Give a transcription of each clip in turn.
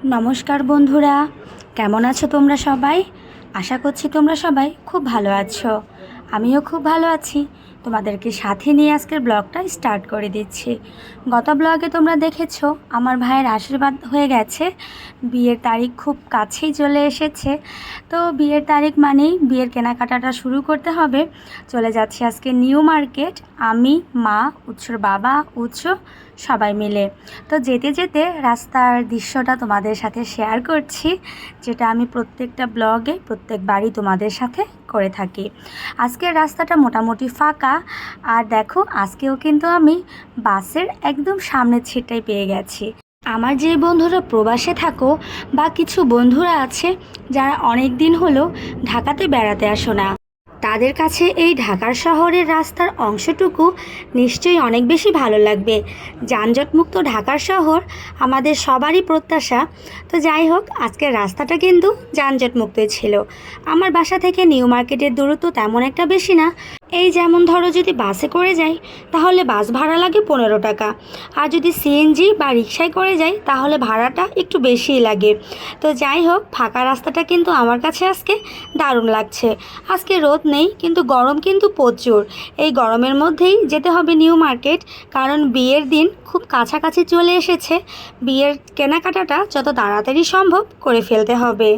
নমস্কার বন্ধুরা, কেমন আছো তোমরা সবাই? আশা করছি তোমরা সবাই খুব ভালো আছো। আমিও খুব ভালো আছি। তোমাদেরকে সাথে নিয়ে আজকের ব্লগটা স্টার্ট করে দিচ্ছি। গত ব্লগে তোমরা দেখেছো আমার ভাইয়ের আশীর্বাদ হয়ে গেছে, বিয়ের তারিখ খুব কাছেই চলে এসেছে। তো বিয়ের তারিখ মানেই বিয়ের কেনাকাটাটা শুরু করতে হবে। চলে যাচ্ছি আজকে নিউ মার্কেট, আমি, মা, উৎসর বাবা, উৎস সবাই মিলে। তো যেতে যেতে রাস্তার দৃশ্যটা তোমাদের সাথে শেয়ার করছি, যেটা আমি প্রত্যেকটা ব্লগে প্রত্যেকবারই তোমাদের সাথে করে থাকি। আজকের রাস্তাটা মোটামুটি ফাঁকা, আর দেখো আজকেও কিন্তু আমি বাসের একদম সামনের সিটটাই পেয়ে গেছি। আমার যে বন্ধুরা প্রবাসে থাকো বা কিছু বন্ধুরা আছে যারা অনেক দিন হলো ঢাকাতে বেড়াতে আসো না, তাদের কাছে এই ঢাকার শহরের রাস্তার অংশটুকু নিশ্চয়ই অনেক বেশি ভালো লাগবে। যানজটমুক্ত ঢাকার শহর আমাদের সবারই প্রত্যাশা। তো যাই হোক, আজকের রাস্তাটা কিন্তু যানজটমুক্তই ছিল। আমার বাসা থেকে নিউ মার্কেটের দূরত্ব তেমন একটা বেশি না। এই যেমন ধরো, যদি বাসে করে যাই তাহলে বাস ভাড়া লাগে 15 টাকা, আর যদি সিএনজি বা রিক্সায় করে যাই তাহলে ভাড়াটা একটু বেশিই লাগে। তো যাই হোক, ফাঁকা রাস্তাটা কিন্তু আমার কাছে আজকে দারুণ লাগছে। আজকে রোদ নেই, কিন্তু গরম কিন্তু প্রচুর। এই গরমের মধ্যেই যেতে হবে নিউ মার্কেট, কারণ বিয়ের দিন খুব কাছাকাছি চলে এসেছে। বিয়ের কেনাকাটাটা যত তাড়াতাড়ি সম্ভব করে ফেলতে হবে।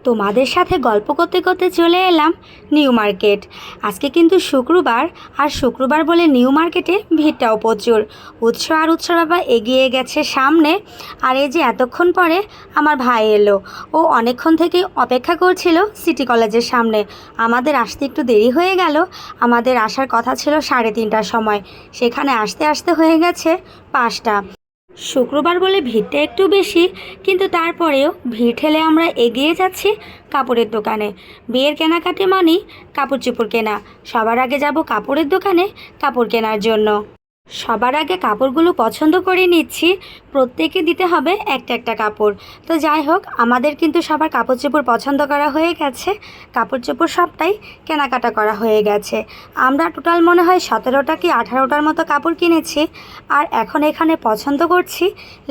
তোমাদের সাথে গল্প করতে করতে চলে এলাম নিউ মার্কেট। আজকে কিন্তু শুক্রবার, আর শুক্রবার বলে নিউ মার্কেটে ভিড়টাও প্রচুর। উৎসর বাবা এগিয়ে গেছে সামনে, আর এই যে এতক্ষণ পরে আমার ভাই এলো। ও অনেকক্ষণ থেকে অপেক্ষা করছিল সিটি কলেজের সামনে। আমাদের আসতে একটু দেরি হয়ে গেল। আমাদের আসার কথা ছিল 3:30টার সময়, সেখানে আসতে আসতে হয়ে গেছে 5টা। শুক্রবার বলে ভিড়টা একটু বেশি, কিন্তু তারপরেও ভিড় ঠেলে আমরা এগিয়ে যাচ্ছি কাপড়ের দোকানে। বিয়ের কেনাকাটি মানেই কাপড় চোপড় কেনা। সবার আগে যাব কাপড়ের দোকানে কাপড় কেনার জন্য। সবার আগে কাপড়গুলো পছন্দ করে নিচ্ছি। প্রত্যেকে দিতে হবে একটা একটা কাপড়। তো যাই হোক, আমাদের কিন্তু সবার কাপড় চোপড় পছন্দ করা হয়ে গেছে। কাপড় চোপড় সবটাই কেনাকাটা করা হয়ে গেছে। আমরা টোটাল মনে হয় 17টা কি 18টার মতো কাপড় কিনেছি। আর এখন এখানে পছন্দ করছি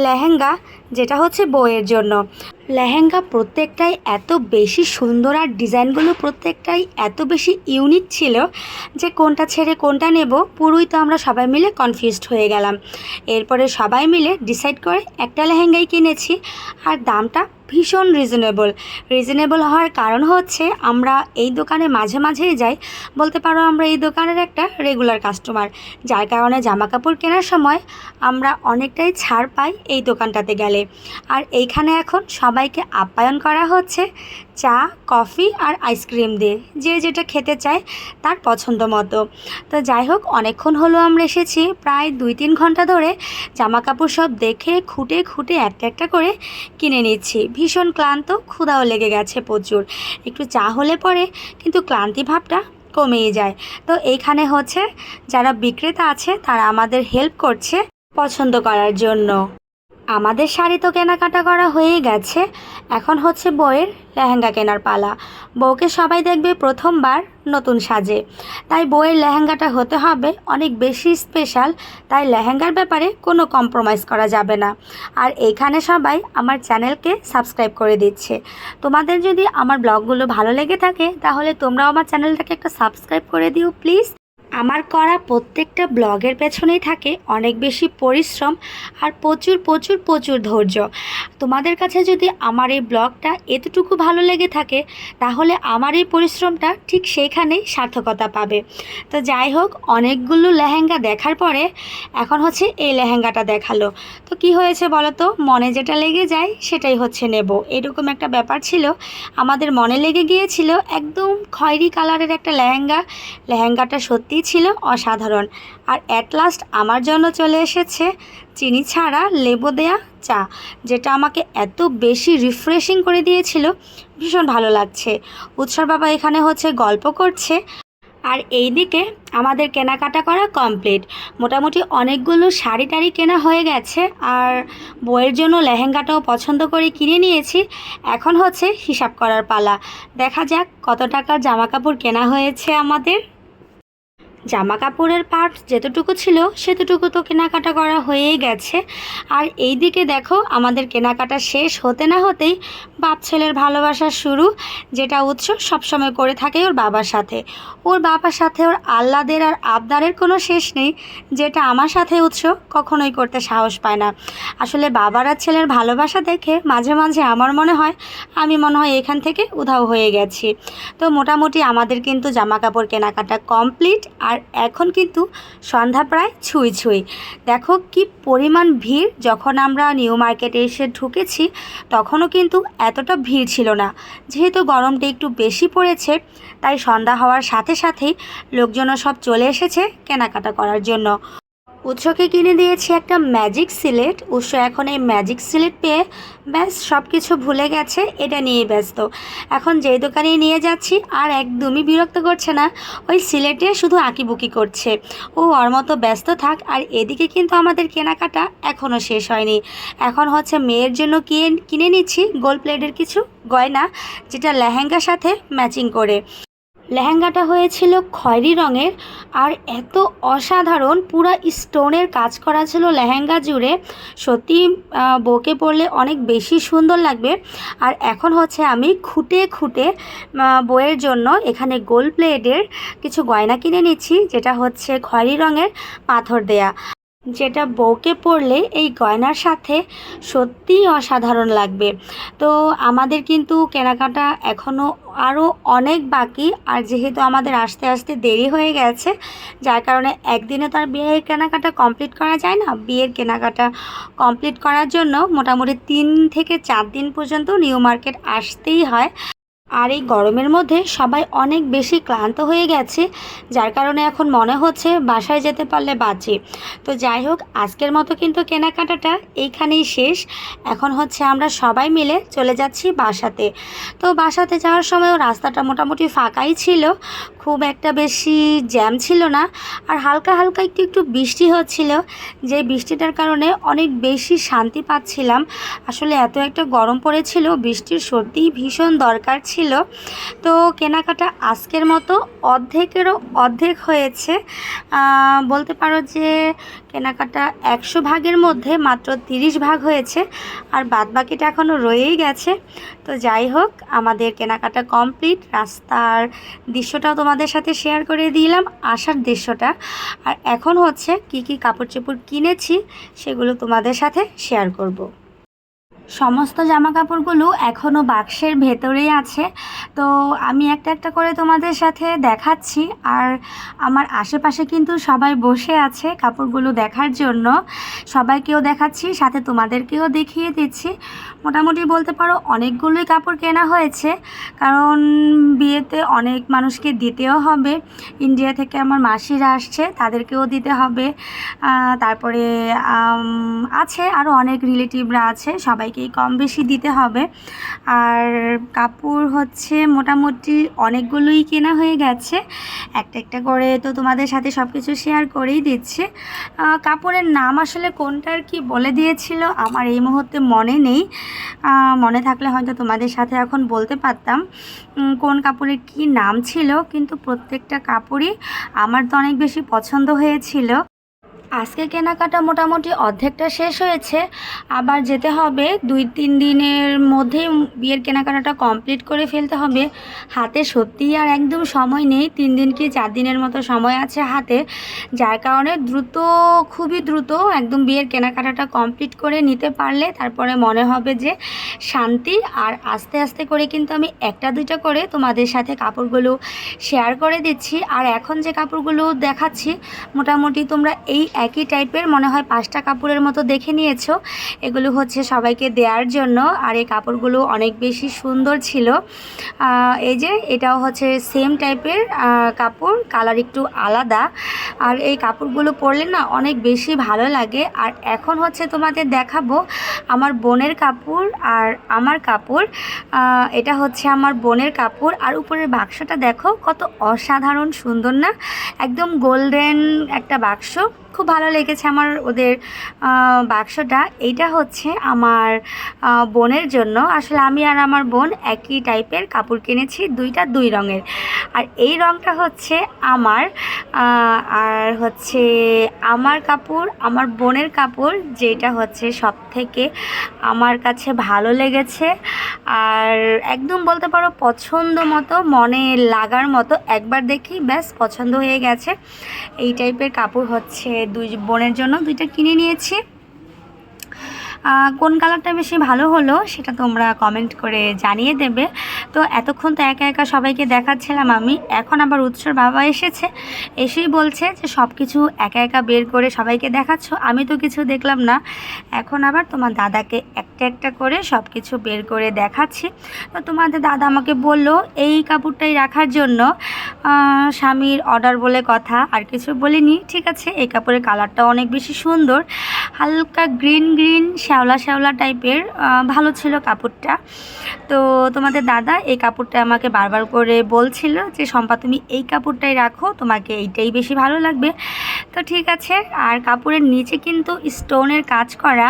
লেহেঙ্গা, যেটা হচ্ছে বউয়ের জন্য। লেহেঙ্গা প্রত্যেকটাই এত বেশি সুন্দর, আর ডিজাইনগুলো প্রত্যেকটাই এত বেশি ইউনিক ছিল যে কোনটা ছেড়ে কোনটা নেব পুরোই তো আমরা সবাই মিলে কনফিউজড হয়ে গেলাম। এরপরে সবাই মিলে ডিসাইড করে একটা লেহেঙ্গাই কিনেছি, আর দামটা ভীষণ রিজনেবল হওয়ার কারণ হচ্ছে আমরা এই দোকানে মাঝে মাঝেই যাই। বলতে পারো আমরা এই দোকানের একটা রেগুলার কাস্টমার, যার কারণে জামা কাপড় কেনার সময় আমরা অনেকটাই ছাড় পাই এই দোকানটাতে গেলে। আর এইখানে এখন সবাইকে আপ্যায়ন করা হচ্ছে চা, কফি আর আইসক্রিম দিয়ে, যে যেটা খেতে চায় তার পছন্দ মতো। তো যাই হোক, অনেকক্ষণ হলো আমরা এসেছি, প্রায় 2-3 ঘন্টা ধরে জামা কাপড় সব দেখে খুঁটে খুঁটে একটা একটা করে কিনে নিচ্ছি। ভীষণ ক্লান্ত, ক্ষুধাও লেগে গেছে প্রচুর। একটু চা হলে পরে কিন্তু ক্লান্তি ভাবটা কমেই যায়। তো এইখানে হচ্ছে যারা বিক্রেতা আছে তারা আমাদের হেল্প করছে পছন্দ করার জন্য। আমাদের শাড়ি তো কেনাকাটা করা হয়েই গেছে, এখন হচ্ছে বউয়ের লেহেঙ্গা কেনার পালা। বউকে সবাই দেখবে প্রথমবার নতুন সাজে, তাই বউয়ের লেহেঙ্গাটা হতে হবে অনেক বেশি স্পেশাল। তাই লেহেঙ্গার ব্যাপারে কোনো কম্প্রোমাইজ করা যাবে না। আর এইখানে সবাই আমার চ্যানেলকে সাবস্ক্রাইব করে দিচ্ছে। তোমাদের যদি আমার ব্লগগুলো ভালো লেগে থাকে তাহলে তোমরাও আমার চ্যানেলটাকে একটা সাবস্ক্রাইব করে দিও প্লিজ। আমার করা প্রত্যেকটা ব্লগের পেছনেই থাকে অনেক বেশি পরিশ্রম আর প্রচুর প্রচুর প্রচুর ধৈর্য। তোমাদের কাছে যদি আমার এই ব্লগটা এতটুকু ভালো লেগে থাকে তাহলে আমার এই পরিশ্রমটা ঠিক সেইখানেই সার্থকতা পাবে। তো যাই হোক, অনেকগুলো লেহেঙ্গা দেখার পরে এখন হচ্ছে এই লেহেঙ্গাটা দেখালো। তো কি হয়েছে বলো তো, মনে যেটা লেগে যায় সেটাই হচ্ছে নেব, এরকম একটা ব্যাপার ছিল। আমাদের মনে লেগে গিয়েছিল একদম খয়েরি কালারের একটা লেহেঙ্গাটা সত্যি ছিল অসাধারণ। আর অ্যাট লাস্ট আমার জন্য চলে এসেছে চিনি ছাড়া লেবু দেয়া চা, যেটা আমাকে এত বেশি রিফ্রেশিং করে দিয়েছিল, ভীষণ ভালো লাগছে। উৎসর বাবা এখানে হচ্ছে গল্প করছে, আর এইদিকে আমাদের কেনাকাটা করা কমপ্লিট। মোটামুটি অনেকগুলো শাড়ি টাড়ি কেনা হয়ে গেছে, আর বইয়ের জন্য লেহেঙ্গাটাও পছন্দ করে কিনে নিয়েছি। এখন হচ্ছে হিসাব করার পালা। দেখা যাক কত টাকার জামা কাপড় কেনা হয়েছে আমাদের। জামা কাপড়ের পার্ট যেতটুকু ছিল সেতটুকু তো কেনাকাটা করা হয়েই গেছে। আর এই দিকে দেখো আমাদের কেনাকাটা শেষ হতে না হতেই বাপ ছেলের ভালোবাসা শুরু, যেটা উৎস সবসময় করে থাকে ওর বাবার সাথে। ওর বাবার সাথে ওর আহ্লাদের আর আবদারের কোনো শেষ নেই, যেটা আমার সাথে উৎস কখনোই করতে সাহস পায় না। আসলে বাবার আর ছেলের ভালোবাসা দেখে মাঝে মাঝে আমার মনে হয় আমি এখান থেকে উধাও হয়ে গেছি। তো মোটামুটি আমাদের কিন্তু জামা কাপড় কেনাকাটা কমপ্লিট। আর এখন কিন্তু সন্ধ্যা প্রায় ছুঁই ছুঁই। দেখো কি পরিমাণ ভিড়। যখন আমরা নিউ মার্কেটে এসে ঢুকেছি তখনও কিন্তু এতটা ভিড় ছিল না। যেহেতু গরমটা একটু বেশি পড়েছে, তাই সন্ধ্যা হওয়ার সাথে সাথেই লোকজনও সব চলে এসেছে কেনাকাটা করার জন্য। উৎসকে কিনে দিয়েছি একটা ম্যাজিক সিলেট। উৎস এখন এই ম্যাজিক সিলেট পেয়ে ব্যাস সব কিছু ভুলে গেছে, এটা নিয়ে ব্যস্ত। এখন যেই দোকানেই নিয়ে যাচ্ছি আর একদমই বিরক্ত করছে না, ওই সিলেটে শুধু আঁকিবুকি করছে। ও ওর মতো ব্যস্ত থাক। আর এদিকে কিন্তু আমাদের কেনাকাটা এখনও শেষ হয়নি। এখন হচ্ছে মেয়ের জন্য কিনে নিচ্ছি গোল্ড প্লেটের কিছু গয়না, যেটা লেহেঙ্গার সাথে ম্যাচিং করে। লেহেঙ্গাটা হয়েছিল খয়েরি রঙের, আর এত অসাধারণ পুরা স্টোনের কাজ করা ছিল লেহেঙ্গা জুড়ে। সত্যি বউকে পরলে অনেক বেশি সুন্দর লাগবে। আর এখন হচ্ছে আমি খুঁটে খুঁটে বউয়ের জন্য এখানে গোল্ড প্লেটের কিছু গয়না কিনে নিচ্ছি, যেটা হচ্ছে খয়েরি রঙের পাথর দেয়া, যেটা বউকে পরলে এই গয়নার সাথে সত্যিই অসাধারণ লাগবে। তো আমাদের কিন্তু কেনাকাটা এখনও আরও অনেক বাকি। আর যেহেতু আমাদের আসতে আসতে দেরি হয়ে গেছে, যার কারণে একদিনে তো আর বিয়ের কেনাকাটা কমপ্লিট করা যায় না। বিয়ের কেনাকাটা কমপ্লিট করার জন্য মোটামুটি 3 থেকে 4 দিন পর্যন্ত নিউ মার্কেট আসতেই হয়। আর এই গরমের মধ্যে সবাই অনেক বেশি ক্লান্ত হয়ে গেছে, যার কারণে এখন মনে হচ্ছে বাসায় যেতে পারলে বাঁচি। তো যাই হোক, আজকের মতো কিন্তু কেনাকাটাটা এইখানেই শেষ। এখন হচ্ছে আমরা সবাই মিলে চলে যাচ্ছি বাসাতে। তো বাসাতে যাওয়ার সময়ও রাস্তাটা মোটামুটি ফাঁকাই ছিল, খুব একটা বেশি জ্যাম ছিল না। আর হালকা হালকা একটু একটু বৃষ্টি হচ্ছিল, যে বৃষ্টিটার কারণে অনেক বেশি শান্তি পাচ্ছিলাম। আসলে এত একটা গরম পড়েছিল, বৃষ্টির সত্যিই ভীষণ দরকার ছিল। তো কেনাকাটা আজকের মতো অর্ধেকেরও অর্ধেক হয়েছে। বলতে পারো যে কেনাকাটা 100 ভাগের মধ্যে মাত্র 30 ভাগ হয়েছে, আর বাদবাকিটা এখনও রয়েই গেছে। তো যাই হোক, আমাদের কেনাকাটা কমপ্লিট। রাস্তার দৃশ্যটাও তোমাদের সাথে শেয়ার করে দিলাম, আসার দৃশ্যটা। আর এখন হচ্ছে কি কি কাপড় চোপড় কিনেছি সেগুলো তোমাদের সাথে শেয়ার করব। সমস্ত জামা কাপড়গুলো এখনও বাক্সের ভেতরেই আছে। তো আমি একটা একটা করে তোমাদের সাথে দেখাচ্ছি। আর আমার আশেপাশে কিন্তু সবাই বসে আছে কাপড়গুলো দেখার জন্য। সবাইকেও দেখাচ্ছি, সাথে তোমাদেরকেও দেখিয়ে দিচ্ছি। মোটামুটি বলতে পারো অনেকগুলোই কাপড় কেনা হয়েছে, কারণ বিয়েতে অনেক মানুষকে দিতেও হবে। ইন্ডিয়া থেকে আমার মাসিরা আসছে, তাদেরকেও দিতে হবে। তারপরে আছে আরও অনেক রিলেটিভরা আছে, সবাইকেই কম বেশি দিতে হবে। আর কাপড় হচ্ছে মোটামুটি অনেকগুলোই কেনা হয়ে গেছে। একটা একটা করে তো তোমাদের সাথে সব কিছু শেয়ার করেই দিচ্ছে। কাপড়ের নাম আসলে কোনটার কি বলে দিয়েছিল আমার এই মুহূর্তে মনে নেই। মনে থাকলে হয়তো তোমাদের সাথে এখন বলতে পারতাম কোন কাপড়ের কি নাম ছিল, কিন্তু প্রত্যেকটা কাপড়ই আমার তো অনেক বেশি পছন্দ হয়েছিল। আজকে কেনাকাটা মোটামুটি অর্ধেকটা শেষ হয়েছে, আবার যেতে হবে 2-3 দিনের মধ্যেই বিয়ের কেনাকাটাটা কমপ্লিট করে ফেলতে হবে। হাতে সত্যিই আর একদম সময় নেই, 3 দিন কি 4 দিনের মতো সময় আছে হাতে, যার কারণে খুবই দ্রুত একদম বিয়ের কেনাকাটাটা কমপ্লিট করে নিতে পারলে তারপরে মনে হবে যে শান্তি। আর আস্তে আস্তে করে কিন্তু আমি একটা দুইটা করে তোমাদের সাথে কাপড়গুলো শেয়ার করে দিচ্ছি। আর এখন যে কাপড়গুলো দেখাচ্ছি মোটামুটি তোমরা এই একই টাইপের, মনে হয় 5টা কাপড়ের মতো দেখে নিয়েছো। এগুলো হচ্ছে সবাইকে দেওয়ার জন্য, আর এই কাপড়গুলো অনেক বেশি সুন্দর ছিল। এই যে এটাও হচ্ছে সেম টাইপের কাপড়, কালার একটু আলাদা। আর এই কাপড়গুলো পরলে না অনেক বেশি ভালো লাগে। আর এখন হচ্ছে তোমাদের দেখাবো আমার বোনের কাপড় আর আমার কাপড়। এটা হচ্ছে আমার বোনের কাপড়, আর উপরের বাক্সটা দেখো কত অসাধারণ সুন্দর না, একদম গোল্ডেন একটা বাক্স। খুব ভালো লেগেছে আমার ওদের বাক্সটা। এইটা হচ্ছে আমার বোনের জন্য। আসলে আমি আর আমার বোন একই টাইপের কাপড় কিনেছি, দুইটা দুই রঙের। আর এই রঙটা হচ্ছে আমার, আর হচ্ছে আমার কাপড়, আমার বোনের কাপড়, যেটা হচ্ছে সব থেকে আমার কাছে ভালো লেগেছে। আর একদম বলতে পারো পছন্দ মতো, মনে লাগার মতো, একবার দেখি ব্যাস পছন্দ হয়ে গেছে। এই টাইপের কাপড় হচ্ছে দুই বোনের জন্য দুইটা কিনে নিয়েছি। কোন কালারটা বেশি ভালো হলো সেটা তোমরা কমেন্ট করে জানিয়ে দেবে। তো এতক্ষণ তো একা একা সবাইকে দেখাচ্ছিলাম আমি, এখন আবার উৎসর বাবা এসেছে, এসেই বলছে যে সব কিছু একা একা বের করে সবাইকে দেখাচ্ছ, আমি তো কিছু দেখলাম না। এখন আবার তোমার দাদাকে একটা একটা করে সব কিছু বের করে দেখাচ্ছি। তো তোমাদের দাদা আমাকে বলল এই কাপড়টাই রাখার জন্য, স্বামীর অর্ডার বলে কথা, আর কিছু বলিনি। ঠিক আছে, এই কাপড়ের কালারটা অনেক বেশি সুন্দর, হালকা গ্রিন গ্রিন শ্যাওলা শ্যাওলা টাইপের, ভালো ছিল কাপড়টা। তো তোমাদের দাদা এই কাপড়টা আমাকে বারবার করে বলছিল যে শম্পা তুমি এই কাপড়টাই রাখো, তোমাকে এইটাই বেশি ভালো লাগবে। তো ঠিক আছে। আর কাপড়ের নিচে কিন্তু স্টোনের কাজ করা,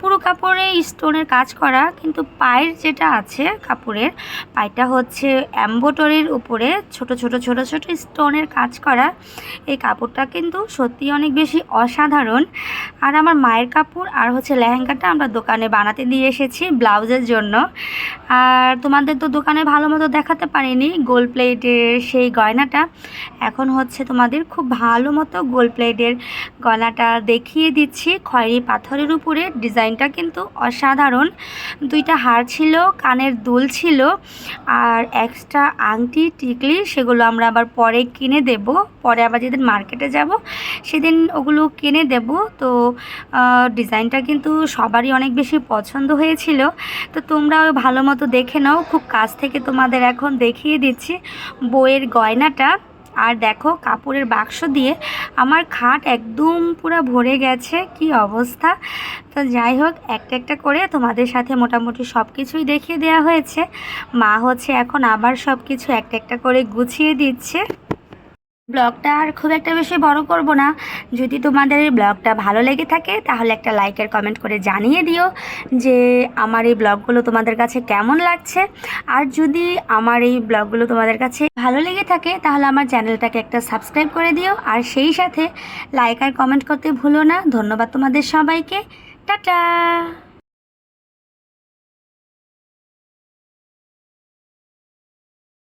পুরো কাপড়ে স্টোনের কাজ করা, কিন্তু পায়ের যেটা আছে কাপড়ের পায়টা হচ্ছে এমব্রয়ডারির উপরে ছোট ছোট ছোট ছোট স্টোনের কাজ করা। এই কাপড়টা কিন্তু সত্যি অনেক বেশি অসাধারণ। আর আমার মায়ের কাপড় আর হচ্ছে লেহেঙ্গাটা আমরা দোকানে বানাতে দিয়ে এসেছি ব্লাউজের জন্য। আর তোমাদের তো দোকানে ভালো মতো দেখাতে পারিনি গোল্ড প্লেটের সেই গয়নাটা, এখন হচ্ছে তোমাদের খুব ভালো মতো গোল্ড প্লেটের গয়নাটা দেখিয়ে দিচ্ছি। খয়েরি পাথরের উপরে ডিজাইনটা কিন্তু অসাধারণ, দুইটা হার ছিল, কানের দুল ছিল, আর এক্সট্রা আংটি টিকলি, সেগুলো আমরা আবার পরে কিনে দেব, পরে আবার যেদিন মার্কেটে যাব সেদিন ওগুলো কিনে দেব। তো ডিজাইনটা কিন্তু সবারই অনেক বেশি পছন্দ হয়েছিল। তো তোমরাও ভালো মতো দেখে নাও, খুব কাছ থেকে তোমাদের এখন দেখিয়ে দিচ্ছি বইয়ের গয়নাটা। আর দেখো কাপড়ের বাক্স দিয়ে আমার খাট একদম পুরো ভরে গেছে, কি অবস্থা। তো যাই হোক, একটা একটা করে তোমাদের সাথে মোটামুটি সব কিছুই দেখিয়ে দেওয়া হয়েছে। মা হচ্ছে এখন আবার সব কিছু একটা একটা করে গুছিয়ে দিচ্ছে। ব্লগটা আর খুব একটা বেশি বড় করব না। যদি তোমাদের এই ব্লগটা ভালো লেগে থাকে তাহলে একটা লাইক আর কমেন্ট করে জানিয়ে দিও যে আমার এই ব্লগগুলো তোমাদের কাছে কেমন লাগছে। আর যদি আমার এই ব্লগগুলো তোমাদের কাছে ভালো লেগে থাকে তাহলে আমার চ্যানেলটাকে একটা সাবস্ক্রাইব করে দিও, আর সেই সাথে লাইক আর কমেন্ট করতে ভুলো না। ধন্যবাদ তোমাদের সবাইকে, টাটা।